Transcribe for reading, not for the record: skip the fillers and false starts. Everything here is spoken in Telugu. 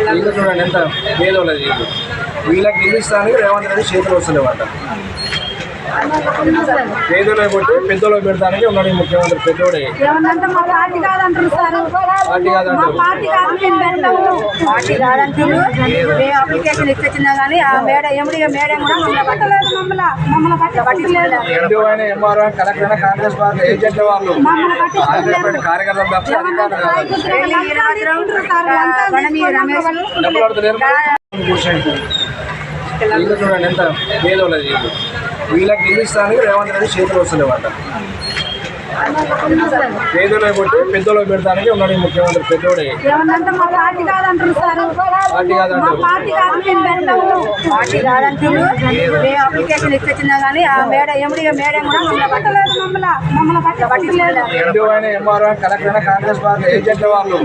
వీళ్ళు చూడండి ఎంత పేదోళ్ళది వీళ్ళకి ఇల్లు ఇస్తానికి రేవంత్ రెడ్డి చేతులు వస్తలేవాట. పేదోళ్ళు కొట్టి పెద్దోళ్ళు పెడతానికి ఉన్నాడు ముఖ్యమంత్రి. పెద్దోడే పార్టీ కాదంటారు. పార్టీ కాదంటారు. మేము అప్లికేషన్ ఇచ్చినా కానీ ఆ మేడం మేడం కూడా మమ్మల్ని పట్టలేదు. ఎంఆర్ఓ కలెక్టర్ కాంగ్రెస్ పార్టీ ఏజెంట్ల వాళ్ళు కార్యకర్తలు తప్ప వీళ్ళు చూడండి ఎంత పేదోళ్ళది వీళ్ళకి ఇల్లు ఇస్తానికి రేవంత్ రెడ్డి చేతులు వస్తలేవాట. పేదోళ్ళు కొట్టి పెద్దోళ్ళు పెడతానికి ఉన్నాడు ముఖ్యమంత్రి. పెద్దోడే పార్టీ కాదంటారు. పార్టీ కాదంటారు. పార్టీ కాదంటారు. మేము అప్లికేషన్ ఇచ్చినా కానీ ఆ మేడం మేడం కూడా మమ్మల్ని పట్టలేదు. ఎంఆర్ఓ కలెక్టర్ కాంగ్రెస్ పార్టీ ఏజెంట్ల వాళ్ళు